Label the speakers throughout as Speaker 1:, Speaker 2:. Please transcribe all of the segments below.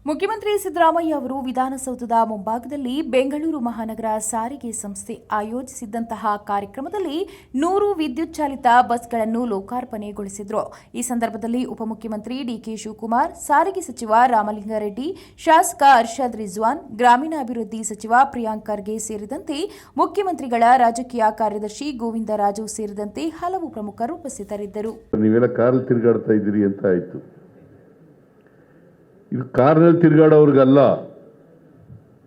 Speaker 1: ಮುಖ್ಯಮಂತ್ರಿ ಸಿದ್ದರಾಮಯ್ಯ ಅವರು ವಿಧಾನಸೌಧದ ಮುಂಭಾಗದಲ್ಲಿ ಬೆಂಗಳೂರು ಮಹಾನಗರ ಸಾರಿಗೆ ಸಂಸ್ಥೆ ಆಯೋಜಿಸಿದ್ದಂತಹ ಕಾರ್ಯಕ್ರಮದಲ್ಲಿ 100 ವಿದ್ಯುತ್ ಚಾಲಿತ ಬಸ್ಗಳನ್ನು ಲೋಕಾರ್ಪಣೆಗೊಳಿಸಿದರು. ಈ ಸಂದರ್ಭದಲ್ಲಿ ಉಪಮುಖ್ಯಮಂತ್ರಿ ಡಿಕೆ ಶಿವಕುಮಾರ್, ಸಾರಿಗೆ ಸಚಿವ ರಾಮಲಿಂಗಾರೆಡ್ಡಿ, ಶಾಸಕ ಅರ್ಷದ್ ರಿಜ್ವಾನ್, ಗ್ರಾಮೀಣಾಭಿವೃದ್ಧಿ ಸಚಿವ ಪ್ರಿಯಾಂಕ್ ಖರ್ಗೆ ಸೇರಿದಂತೆ ಮುಖ್ಯಮಂತ್ರಿಗಳ ರಾಜಕೀಯ ಕಾರ್ಯದರ್ಶಿ ಗೋವಿಂದರಾಜು ಸೇರಿದಂತೆ ಹಲವು ಪ್ರಮುಖರು ಉಪಸ್ಥಿತರಿದ್ದರು.
Speaker 2: ನೀವೆಲ್ಲ ಕಾರಲ್ಲಿ ತಿರುಗಾಡ್ತಾ ಇದ್ದೀರಿ ಅಂತ ಆಯ್ತು. ಇದು ಕಾರ್ನಲ್ಲಿ ತಿರುಗಾಡೋರ್ಗಲ್ಲ,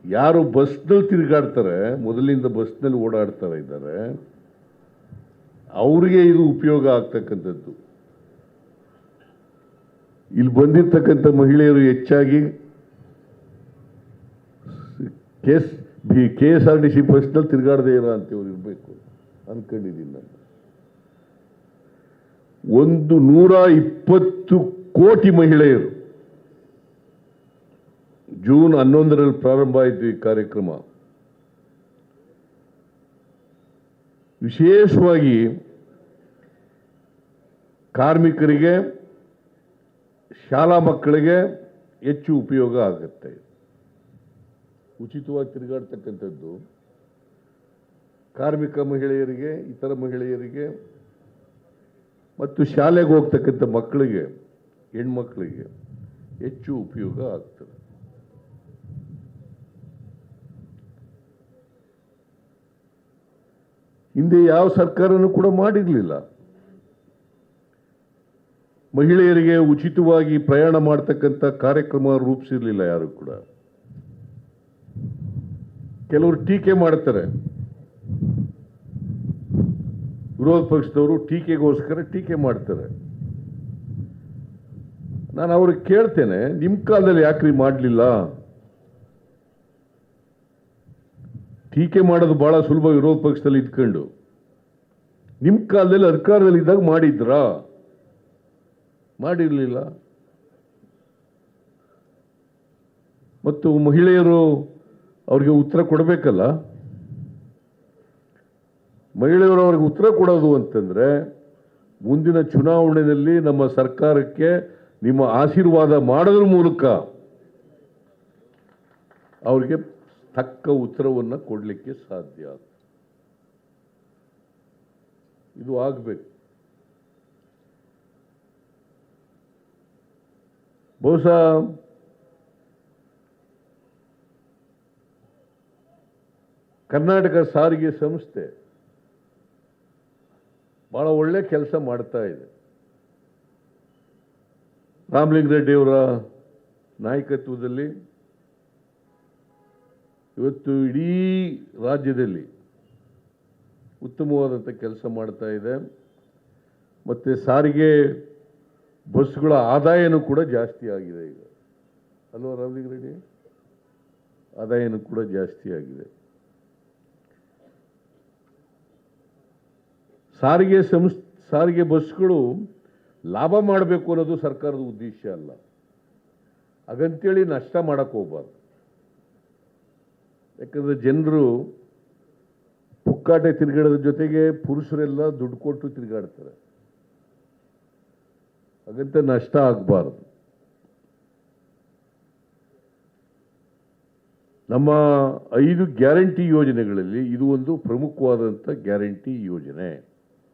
Speaker 2: ಯಾರು ಬಸ್ನಲ್ಲಿ ತಿರುಗಾಡ್ತಾರೆ, ಮೊದಲಿಂದ ಬಸ್ನಲ್ಲಿ ಓಡಾಡ್ತಾ ಇದ್ದಾರೆ, ಅವ್ರಿಗೆ ಇದು ಉಪಯೋಗ ಆಗ್ತಕ್ಕಂಥದ್ದು. ಇಲ್ಲಿ ಬಂದಿರ್ತಕ್ಕಂಥ ಮಹಿಳೆಯರು ಹೆಚ್ಚಾಗಿ KSRTC ಬಸ್ನಲ್ಲಿ ತಿರುಗಾಡದೇ ಇರೋ ಅಂತವ್ರು ಇರಬೇಕು ಅನ್ಕೊಂಡಿದ್ದೀನಿ ನಾನು. 120 ಕೋಟಿ ಮಹಿಳೆಯರು ಜೂನ್ 11ರಲ್ಲಿ ಪ್ರಾರಂಭ ಆಯಿತು ಈ ಕಾರ್ಯಕ್ರಮ. ವಿಶೇಷವಾಗಿ ಕಾರ್ಮಿಕರಿಗೆ, ಶಾಲಾ ಮಕ್ಕಳಿಗೆ ಹೆಚ್ಚು ಉಪಯೋಗ ಆಗುತ್ತೆ. ಉಚಿತವಾಗಿ ತಿರುಗಾಡ್ತಕ್ಕಂಥದ್ದು ಕಾರ್ಮಿಕ ಮಹಿಳೆಯರಿಗೆ, ಇತರ ಮಹಿಳೆಯರಿಗೆ ಮತ್ತು ಶಾಲೆಗೆ ಹೋಗ್ತಕ್ಕಂಥ ಮಕ್ಕಳಿಗೆ, ಹೆಣ್ಮಕ್ಳಿಗೆ ಹೆಚ್ಚು ಉಪಯೋಗ ಆಗ್ತದೆ. ಹಿಂದೆ ಯಾವ ಸರ್ಕಾರನೂ ಕೂಡ ಮಾಡಿರಲಿಲ್ಲ. ಮಹಿಳೆಯರಿಗೆ ಉಚಿತವಾಗಿ ಪ್ರಯಾಣ ಮಾಡ್ತಕ್ಕಂಥ ಕಾರ್ಯಕ್ರಮ ರೂಪಿಸಿರಲಿಲ್ಲ ಯಾರು ಕೂಡ. ಕೆಲವರು ಟೀಕೆ ಮಾಡ್ತಾರೆ, ವಿರೋಧ ಪಕ್ಷದವರು ಟೀಕೆಗೋಸ್ಕರ ಟೀಕೆ ಮಾಡ್ತಾರೆ. ನಾನು ಅವ್ರಿಗೆ ಕೇಳ್ತೇನೆ, ನಿಮ್ಮ ಕಾಲದಲ್ಲಿ ಯಾಕ್ರಿ ಮಾಡಲಿಲ್ಲ? ಟೀಕೆ ಮಾಡೋದು ಬಹಳ ಸುಲಭ ವಿರೋಧ ಪಕ್ಷದಲ್ಲಿ ಇದ್ಕೊಂಡು. ನಿಮ್ಮ ಕಾಲದಲ್ಲಿ ಅಧಿಕಾರದಲ್ಲಿ ಇದ್ದಾಗ ಮಾಡಿದ್ರಾ? ಮಾಡಿರಲಿಲ್ಲ. ಮತ್ತು ಮಹಿಳೆಯರು ಅವ್ರಿಗೆ ಉತ್ತರ ಕೊಡಬೇಕಲ್ಲ. ಮಹಿಳೆಯರು ಅವ್ರಿಗೆ ಉತ್ತರ ಕೊಡೋದು ಅಂತಂದ್ರೆ, ಮುಂದಿನ ಚುನಾವಣೆಯಲ್ಲಿ ನಮ್ಮ ಸರ್ಕಾರಕ್ಕೆ ನಿಮ್ಮ ಆಶೀರ್ವಾದ ಮಾಡೋದ್ರ ಮೂಲಕ ಅವ್ರಿಗೆ ತಕ್ಕ ಉತ್ತರವನ್ನು ಕೊಡಲಿಕ್ಕೆ ಸಾಧ್ಯ. ಇದು ಆಗಬೇಕು. ಬಹುಶಃ ಕರ್ನಾಟಕ ಸಾರಿಗೆ ಸಂಸ್ಥೆ ಬಹಳ ಒಳ್ಳೆ ಕೆಲಸ ಮಾಡ್ತಾ ಇದೆ. ರಾಮಲಿಂಗಾರೆಡ್ಡಿಯವರ ನಾಯಕತ್ವದಲ್ಲಿ ಇವತ್ತು ಇಡೀ ರಾಜ್ಯದಲ್ಲಿ ಉತ್ತಮವಾದಂಥ ಕೆಲಸ ಮಾಡ್ತಾ ಇದೆ. ಮತ್ತು ಸಾರಿಗೆ ಬಸ್ಗಳ ಆದಾಯನೂ ಕೂಡ ಜಾಸ್ತಿ ಆಗಿದೆ ಈಗ, ಅಲ್ವಾ ರಾಮಲಿಂಗಾರೆಡ್ಡಿ? ಆದಾಯನೂ ಕೂಡ ಜಾಸ್ತಿ ಆಗಿದೆ. ಸಾರಿಗೆ ಬಸ್ಗಳು ಲಾಭ ಮಾಡಬೇಕು ಅನ್ನೋದು ಸರ್ಕಾರದ ಉದ್ದೇಶ ಅಲ್ಲ. ಹಾಗಂತೇಳಿ ನಷ್ಟ ಮಾಡಕ್ಕೆ ಹೋಗ್ಬಾರ್ದು. ಯಾಕಂದರೆ ಜನರು ಪುಕ್ಕಾಟ ತಿರುಗಾಡೋದ್ರ ಜೊತೆಗೆ ಪುರುಷರೆಲ್ಲ ದುಡ್ಡು ಕೊಟ್ಟು ತಿರುಗಾಡ್ತಾರೆ. ಹಾಗಂತ ನಷ್ಟ ಆಗಬಾರ್ದು. ನಮ್ಮ 5 ಗ್ಯಾರಂಟಿ ಯೋಜನೆಗಳಲ್ಲಿ ಇದು ಒಂದು ಪ್ರಮುಖವಾದಂಥ ಗ್ಯಾರಂಟಿ ಯೋಜನೆ.